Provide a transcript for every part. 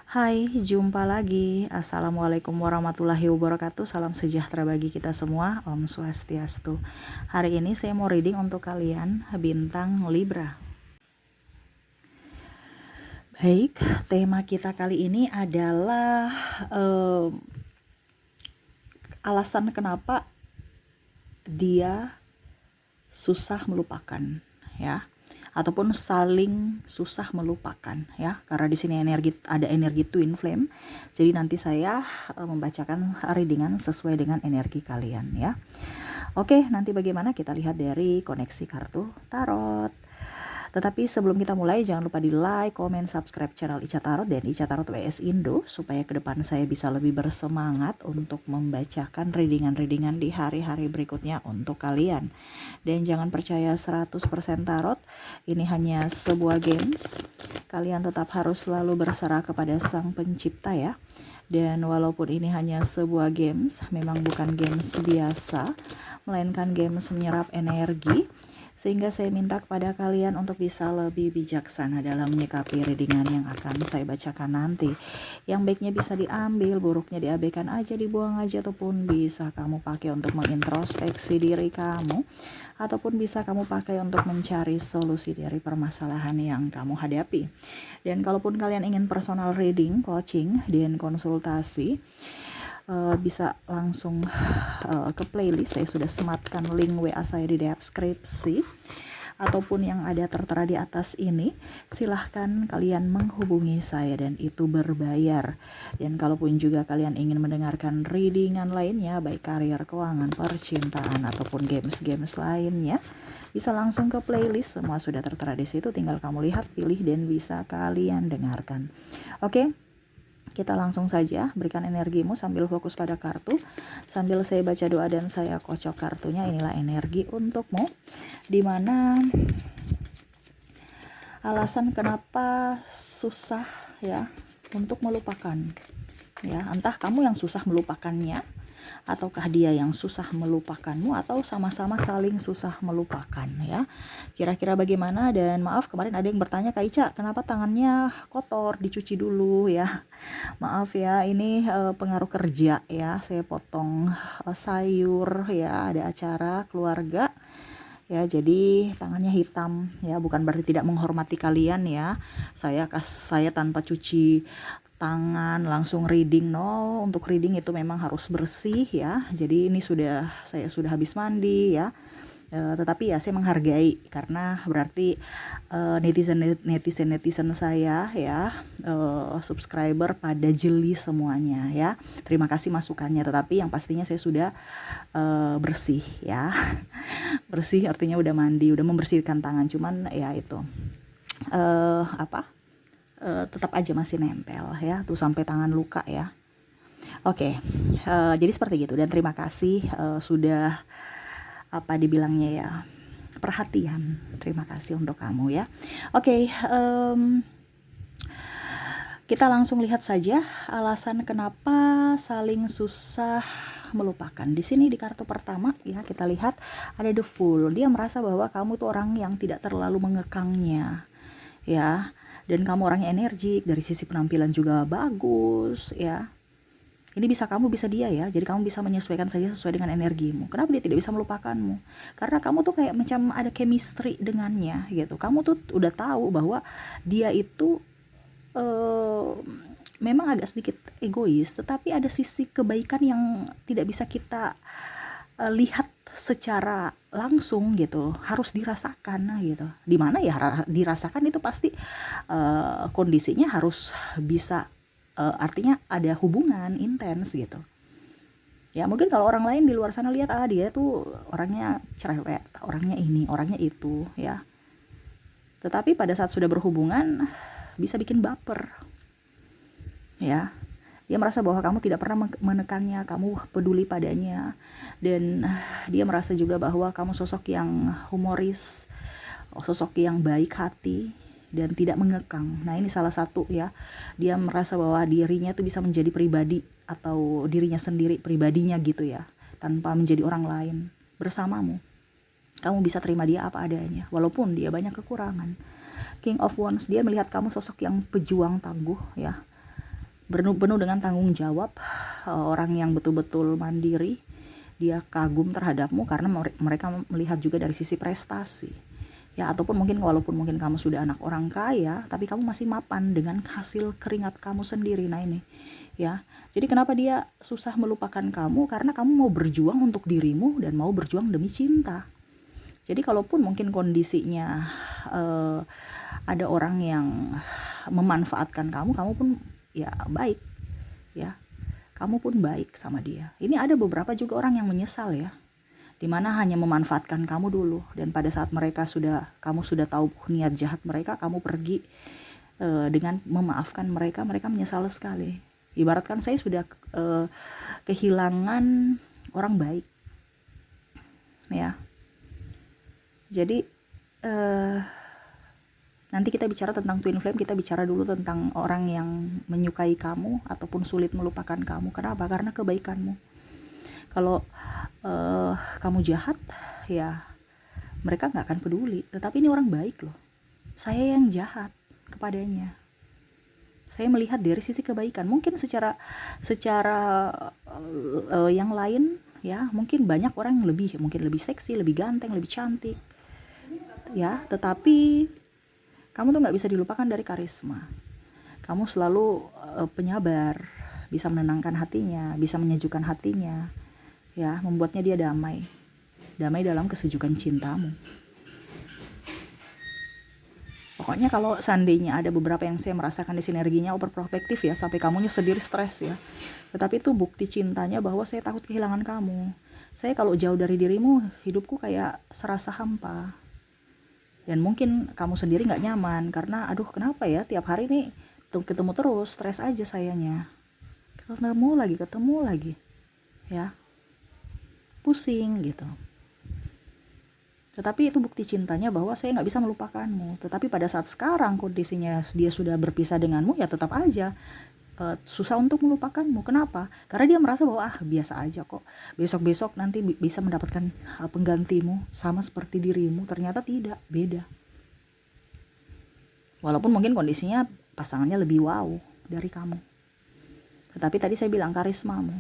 Hai, jumpa lagi. Assalamualaikum warahmatullahi wabarakatuh. Salam sejahtera bagi kita semua. Om Swastiastu. Hari ini saya mau reading untuk kalian bintang Libra. Baik, tema kita kali ini adalah alasan kenapa dia susah melupakan, ya, ataupun saling susah melupakan, ya, karena di sini ada energi twin flame. Jadi nanti saya membacakan readingan sesuai dengan energi kalian, ya. Oke, nanti bagaimana kita lihat dari koneksi kartu tarot. Tetapi sebelum kita mulai, jangan lupa di like, komen, subscribe channel Ica Tarot dan Ica Tarot WS Indo, supaya ke depan saya bisa lebih bersemangat untuk membacakan readingan-readingan di hari-hari berikutnya untuk kalian. Dan jangan percaya 100% tarot, ini hanya sebuah games. Kalian tetap harus selalu berserah kepada Sang Pencipta, ya. Dan walaupun ini hanya sebuah games, memang bukan games biasa, melainkan games menyerap energi, sehingga saya minta kepada kalian untuk bisa lebih bijaksana dalam menyikapi readingan yang akan saya bacakan nanti. Yang baiknya bisa diambil, buruknya diabaikan aja, dibuang aja, ataupun bisa kamu pakai untuk mengintrospeksi diri kamu, ataupun bisa kamu pakai untuk mencari solusi dari permasalahan yang kamu hadapi. Dan kalaupun kalian ingin personal reading, coaching, dan konsultasi, bisa langsung ke playlist. Saya sudah sematkan link WA saya di deskripsi, ataupun yang ada tertera di atas ini. Silahkan kalian menghubungi saya dan itu berbayar. Dan kalaupun juga kalian ingin mendengarkan readingan lainnya, baik karir, keuangan, percintaan, ataupun games-games lainnya, bisa langsung ke playlist. Semua sudah tertera di situ, tinggal kamu lihat, pilih, dan bisa kalian dengarkan. Oke? Kita langsung saja berikan energimu sambil fokus pada kartu. Sambil saya baca doa dan saya kocok kartunya, inilah energi untukmu. Dimana alasan kenapa susah, ya, untuk melupakan. Ya, entah kamu yang susah melupakannya, ataukah dia yang susah melupakanmu, atau sama-sama saling susah melupakan, ya. Kira-kira bagaimana? Dan maaf, kemarin ada yang bertanya, Kak Ica, kenapa tangannya kotor, dicuci dulu, ya. Maaf ya, ini pengaruh kerja, ya. Saya potong sayur, ya, ada acara keluarga, ya, jadi tangannya hitam, ya. Bukan berarti tidak menghormati kalian, ya. Saya tanpa cuci tangan langsung reading, no. Untuk reading itu memang harus bersih, ya. Jadi ini saya sudah habis mandi, ya. Tetapi ya saya menghargai, karena berarti netizen saya, ya, subscriber pada jeli semuanya, ya. Terima kasih masukannya, tetapi yang pastinya saya sudah bersih, ya. Bersih artinya udah mandi, udah membersihkan tangan, cuman ya itu tetap aja masih nempel, ya, tuh sampai tangan luka, ya. Oke, jadi seperti gitu. Dan terima kasih sudah dibilangnya, ya, perhatian. Terima kasih untuk kamu, ya. Oke, kita langsung lihat saja alasan kenapa saling susah melupakan. Di sini di kartu pertama, ya, kita lihat ada the Fool. Dia merasa bahwa kamu tuh orang yang tidak terlalu mengekangnya, ya. Dan kamu orangnya energik, dari sisi penampilan juga bagus, ya. Ini bisa kamu, bisa dia, ya. Jadi kamu bisa menyesuaikan saja sesuai dengan energimu. Kenapa dia tidak bisa melupakanmu? Karena kamu tuh kayak macam ada chemistry dengannya, gitu. Kamu tuh udah tahu bahwa dia itu memang agak sedikit egois, tetapi ada sisi kebaikan yang tidak bisa kita lihat secara langsung, gitu. Harus dirasakan, gitu. Dimana ya dirasakan itu pasti kondisinya harus bisa, artinya ada hubungan intens, gitu. Ya, mungkin kalau orang lain di luar sana lihat, dia tuh orangnya cerewet, orangnya ini, orangnya itu, ya. Tetapi pada saat sudah berhubungan bisa bikin baper, ya. Dia merasa bahwa kamu tidak pernah menekannya, kamu peduli padanya, dan dia merasa juga bahwa kamu sosok yang humoris, sosok yang baik hati, dan tidak mengekang. Nah, ini salah satu, ya. Dia merasa bahwa dirinya tuh bisa menjadi pribadi, atau dirinya sendiri, pribadinya, gitu, ya, tanpa menjadi orang lain. Bersamamu, kamu bisa terima dia apa adanya, walaupun dia banyak kekurangan. King of Wands, dia melihat kamu sosok yang pejuang tangguh, ya. penuh dengan tanggung jawab, orang yang betul-betul mandiri. Dia kagum terhadapmu karena mereka melihat juga dari sisi prestasi. Ya, ataupun walaupun mungkin kamu sudah anak orang kaya, tapi kamu masih mapan dengan hasil keringat kamu sendiri. Nah ini, ya. Jadi kenapa dia susah melupakan kamu? Karena kamu mau berjuang untuk dirimu dan mau berjuang demi cinta. Jadi kalaupun mungkin kondisinya ada orang yang memanfaatkan kamu pun ya baik, ya. Kamu pun baik sama dia. Ini ada beberapa juga orang yang menyesal ya, dimana hanya memanfaatkan kamu dulu, dan pada saat kamu sudah tahu niat jahat mereka, kamu pergi dengan memaafkan mereka menyesal sekali. Ibaratkan saya sudah kehilangan orang baik, ya. Jadi nanti kita bicara tentang twin flame, kita bicara dulu tentang orang yang menyukai kamu ataupun sulit melupakan kamu. Kenapa? Karena kebaikanmu. Kalau kamu jahat, ya mereka nggak akan peduli. Tetapi ini orang baik loh. Saya yang jahat kepadanya. Saya melihat dari sisi kebaikan. Mungkin secara yang lain, ya mungkin banyak orang yang mungkin lebih seksi, lebih ganteng, lebih cantik, ya. Tetapi kamu tuh nggak bisa dilupakan dari karisma. Kamu selalu penyabar, bisa menenangkan hatinya, bisa menyejukkan hatinya, ya, membuatnya dia damai dalam kesejukan cintamu. Pokoknya kalau seandainya ada beberapa yang saya merasakan di sinerginya overprotective ya, sampai kamunya sendiri stres ya. Tetapi itu bukti cintanya bahwa saya takut kehilangan kamu. Saya kalau jauh dari dirimu, hidupku kayak serasa hampa. Dan mungkin kamu sendiri gak nyaman, karena aduh kenapa ya tiap hari nih ketemu terus, stres aja sayanya. Ketemu lagi, ya. Pusing gitu. Tetapi itu bukti cintanya bahwa saya gak bisa melupakanmu. Tetapi pada saat sekarang kondisinya dia sudah berpisah denganmu, ya tetap aja susah untuk melupakanmu. Kenapa? Karena dia merasa bahwa biasa aja kok, besok-besok nanti bisa mendapatkan penggantimu sama seperti dirimu. Ternyata tidak, beda. Walaupun mungkin kondisinya pasangannya lebih wow dari kamu, tetapi tadi saya bilang karismamu,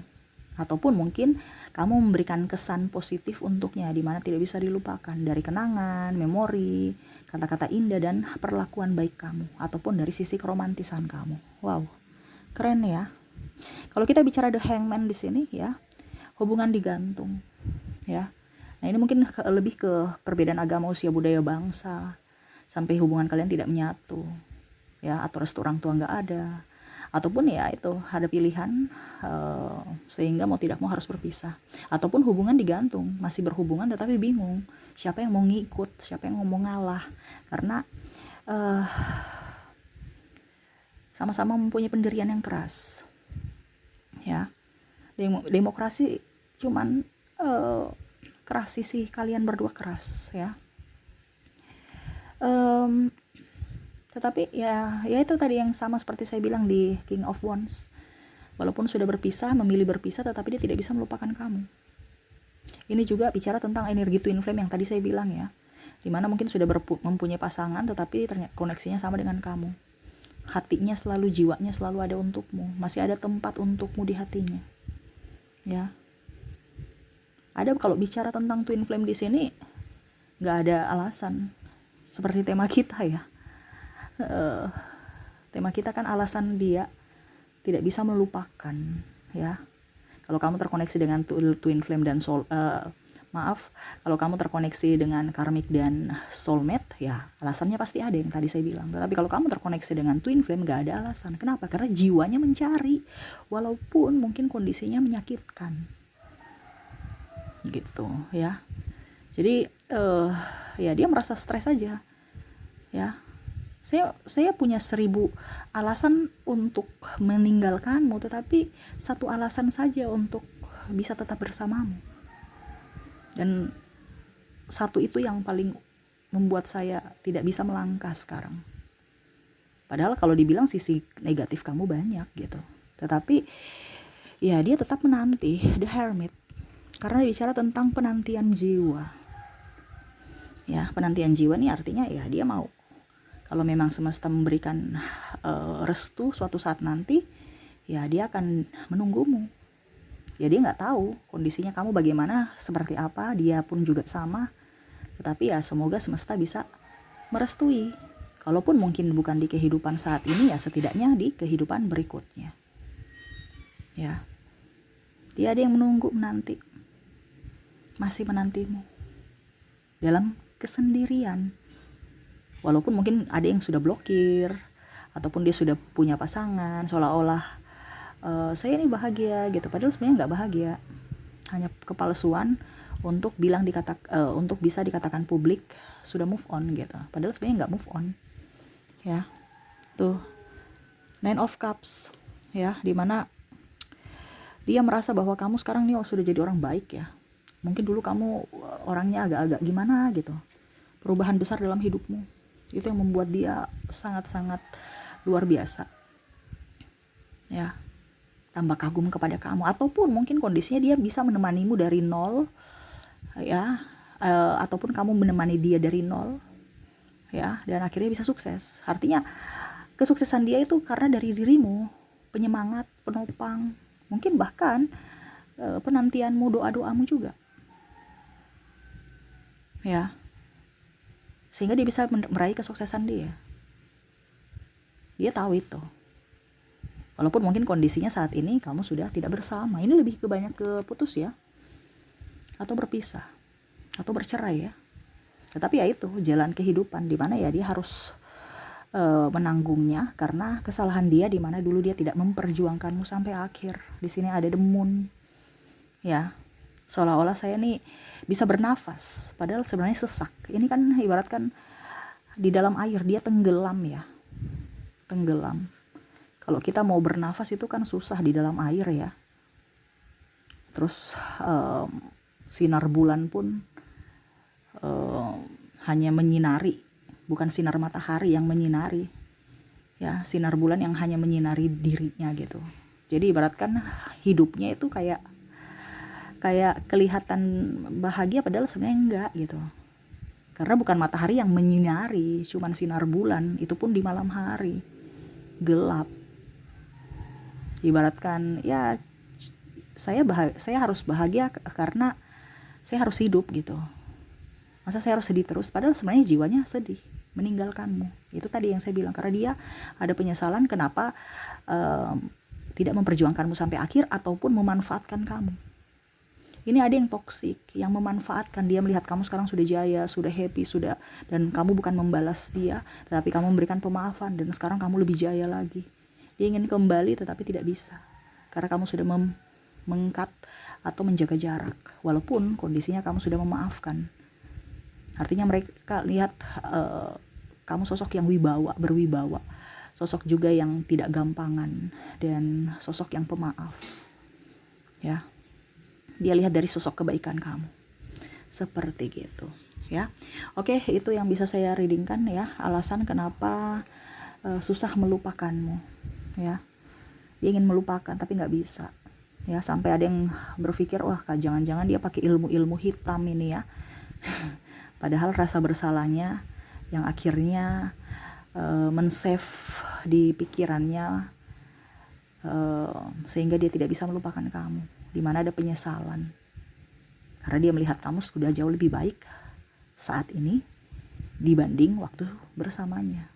ataupun mungkin kamu memberikan kesan positif untuknya di mana tidak bisa dilupakan, dari kenangan, memori, kata-kata indah, dan perlakuan baik kamu, ataupun dari sisi keromantisan kamu. Wow, keren ya. Kalau kita bicara The Hangman di sini ya, hubungan digantung, ya. Nah ini mungkin lebih ke perbedaan agama, usia, budaya, bangsa, sampai hubungan kalian tidak menyatu, ya, atau restu orang tua nggak ada, ataupun ya itu ada pilihan sehingga mau tidak mau harus berpisah, ataupun hubungan digantung, masih berhubungan tetapi bingung siapa yang mau ngikut, siapa yang mau ngalah, karena sama-sama mempunyai pendirian yang keras, ya. Demokrasi cuman keras, sisi kalian berdua keras, ya. Tetapi ya itu tadi yang sama seperti saya bilang di King of Wands. Walaupun sudah berpisah, memilih berpisah, tetapi dia tidak bisa melupakan kamu. Ini juga bicara tentang energi twin flame yang tadi saya bilang ya, dimana mungkin sudah mempunyai pasangan, tetapi ternyata koneksinya sama dengan kamu. Hatinya selalu, jiwanya selalu ada untukmu, masih ada tempat untukmu di hatinya, ya. Ada, kalau bicara tentang twin flame di sini, nggak ada alasan. Seperti tema kita ya, tema kita kan alasan dia tidak bisa melupakan, ya. Kalau kamu terkoneksi dengan twin flame dan kalau kamu terkoneksi dengan karmic dan soulmate, ya alasannya pasti ada yang tadi saya bilang. Tapi kalau kamu terkoneksi dengan twin flame, gak ada alasan. Kenapa? Karena jiwanya mencari, walaupun mungkin kondisinya menyakitkan, gitu ya. Jadi ya dia merasa stres aja, ya. Saya punya 1000 alasan untuk meninggalkanmu, tetapi satu alasan saja untuk bisa tetap bersamamu. Dan satu itu yang paling membuat saya tidak bisa melangkah sekarang. Padahal kalau dibilang sisi negatif kamu banyak gitu. Tetapi ya dia tetap menanti, the hermit. Karena bicara tentang penantian jiwa. Ya, penantian jiwa ini artinya ya dia mau. Kalau memang semesta memberikan restu suatu saat nanti, ya dia akan menunggumu. Ya dia nggak tahu kondisinya kamu bagaimana, seperti apa, dia pun juga sama. Tetapi ya semoga semesta bisa merestui. Kalaupun mungkin bukan di kehidupan saat ini, ya setidaknya di kehidupan berikutnya. Ya, dia ada yang menunggu, menanti, masih menantimu dalam kesendirian. Walaupun mungkin ada yang sudah blokir, ataupun dia sudah punya pasangan, seolah-olah saya ini bahagia gitu, padahal sebenarnya nggak bahagia. Hanya kepalsuan untuk untuk bisa dikatakan publik sudah move on gitu, padahal sebenarnya nggak move on. Ya, tuh Nine of Cups, ya, dimana dia merasa bahwa kamu sekarang nih sudah jadi orang baik ya. Mungkin dulu kamu orangnya agak-agak gimana gitu. Perubahan besar dalam hidupmu. Itu yang membuat dia sangat-sangat luar biasa. Ya, tambah kagum kepada kamu. Ataupun mungkin kondisinya dia bisa menemanimu dari nol. Ya, ataupun kamu menemani dia dari nol. Ya, dan akhirnya bisa sukses. Artinya kesuksesan dia itu karena dari dirimu. Penyemangat, penopang. Mungkin bahkan penantianmu, doa-doamu juga. Ya, sehingga dia bisa meraih kesuksesan dia. Dia tahu itu. Walaupun mungkin kondisinya saat ini kamu sudah tidak bersama. Ini lebih banyak ke putus ya. Atau berpisah. Atau bercerai ya. Tetapi ya itu jalan kehidupan, di mana ya dia harus menanggungnya karena kesalahan dia, di mana dulu dia tidak memperjuangkanmu sampai akhir. Di sini ada the moon. Ya. Seolah-olah saya nih bisa bernafas, padahal sebenarnya sesak. Ini kan ibaratkan di dalam air, dia tenggelam ya. Tenggelam. Kalau kita mau bernafas itu kan susah di dalam air ya. Terus sinar bulan pun hanya menyinari, bukan sinar matahari yang menyinari. Ya, sinar bulan yang hanya menyinari dirinya gitu. Jadi ibaratkan hidupnya itu kayak kelihatan bahagia padahal sebenarnya enggak gitu. Karena bukan matahari yang menyinari, cuman sinar bulan, itu pun di malam hari. Gelap. Ibaratkan ya saya harus bahagia karena saya harus hidup gitu. Masa saya harus sedih terus? Padahal sebenarnya jiwanya sedih meninggalkanmu. Itu tadi yang saya bilang, karena dia ada penyesalan kenapa tidak memperjuangkanmu sampai akhir ataupun memanfaatkan kamu. Ini ada yang toksik, yang memanfaatkan. Dia melihat kamu sekarang sudah jaya, sudah happy, dan kamu bukan membalas dia, tetapi kamu memberikan pemaafan, dan sekarang kamu lebih jaya lagi. Dia ingin kembali tetapi tidak bisa, karena kamu sudah mengkat atau menjaga jarak, walaupun kondisinya kamu sudah memaafkan. Artinya mereka lihat kamu sosok yang berwibawa, sosok juga yang tidak gampangan, dan sosok yang pemaaf. Ya, dia lihat dari sosok kebaikan kamu, seperti gitu. Ya, oke, itu yang bisa saya readingkan ya, alasan kenapa susah melupakanmu. Ya, dia ingin melupakan tapi nggak bisa. Ya, sampai ada yang berpikir, wah jangan-jangan dia pakai ilmu-ilmu hitam ini ya. Padahal rasa bersalahnya yang akhirnya men-save di pikirannya, sehingga dia tidak bisa melupakan kamu, di mana ada penyesalan. Karena dia melihat kamu sudah jauh lebih baik saat ini dibanding waktu bersamanya.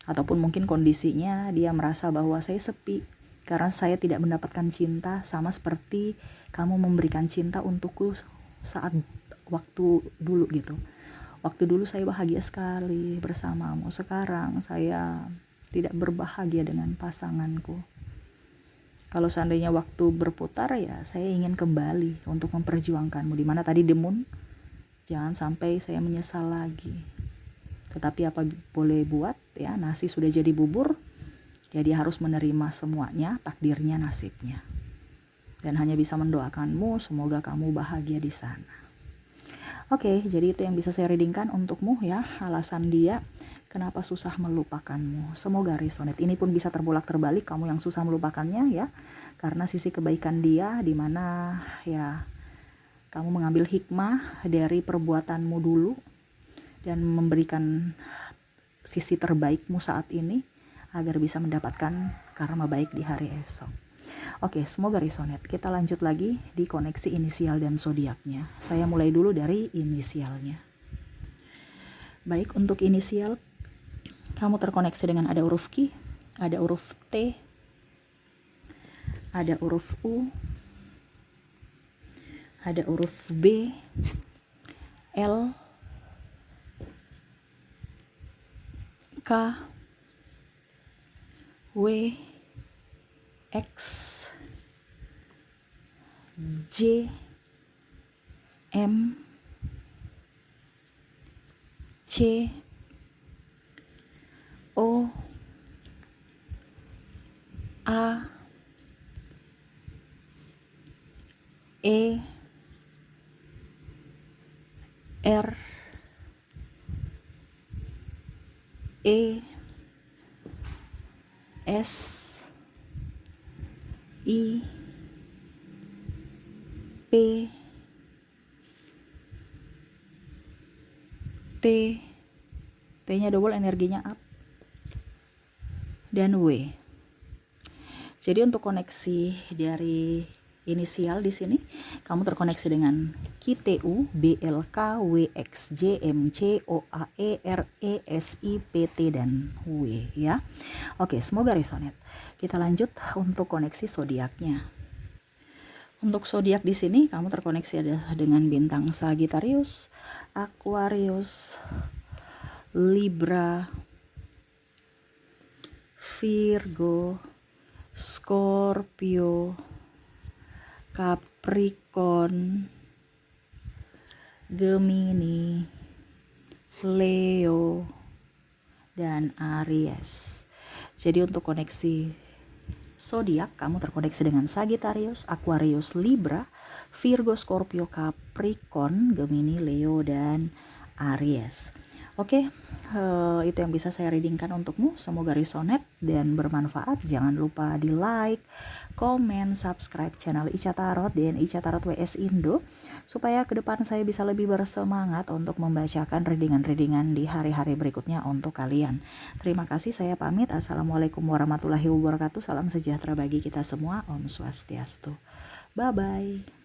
Ataupun mungkin kondisinya dia merasa bahwa saya sepi karena saya tidak mendapatkan cinta sama seperti kamu memberikan cinta untukku saat waktu dulu gitu. Waktu dulu saya bahagia sekali bersamamu, sekarang saya tidak berbahagia dengan pasanganku. Kalau seandainya waktu berputar, ya saya ingin kembali untuk memperjuangkanmu. Dimana tadi the moon, jangan sampai saya menyesal lagi. Tetapi apa boleh buat ya, nasi sudah jadi bubur, jadi harus menerima semuanya, takdirnya, nasibnya. Dan hanya bisa mendoakanmu, semoga kamu bahagia di sana. Oke, jadi itu yang bisa saya readingkan untukmu ya, alasan dia kenapa susah melupakanmu. Semoga resonate. Ini pun bisa terbolak-terbalik kamu yang susah melupakannya ya, karena sisi kebaikan dia, di mana ya kamu mengambil hikmah dari perbuatanmu dulu dan memberikan sisi terbaikmu saat ini agar bisa mendapatkan karma baik di hari esok. Oke, semoga resonate. Kita lanjut lagi di koneksi inisial dan zodiaknya. Saya mulai dulu dari inisialnya. Baik, untuk inisial kamu terkoneksi dengan ada huruf Q, ada huruf T, ada huruf U, ada huruf B, L, K, W, X, J, M, C, O, A, E, R, E, S, I, P, T, T-nya double energinya up, dan W. Jadi untuk koneksi dari inisial di sini, kamu terkoneksi dengan QTU, BLK, WXJ, MC, OAE, RE, SI, PT, dan W ya. Oke, semoga resonate. Kita lanjut untuk koneksi zodiaknya. Untuk zodiak di sini kamu terkoneksi adalah dengan bintang Sagittarius, Aquarius, Libra, Virgo, Scorpio, Capricorn, Gemini, Leo, dan Aries. Jadi untuk koneksi zodiak kamu terkoneksi dengan Sagittarius, Aquarius, Libra, Virgo, Scorpio, Capricorn, Gemini, Leo, dan Aries. Oke, itu yang bisa saya readingkan untukmu. Semoga resonate dan bermanfaat. Jangan lupa di like, komen, subscribe channel Ica Tarot dan Ica Tarot WS Indo, supaya ke depan saya bisa lebih bersemangat untuk membacakan readingan-readingan di hari-hari berikutnya untuk kalian. Terima kasih, saya pamit. Assalamualaikum warahmatullahi wabarakatuh. Salam sejahtera bagi kita semua. Om Swastiastu. Bye-bye.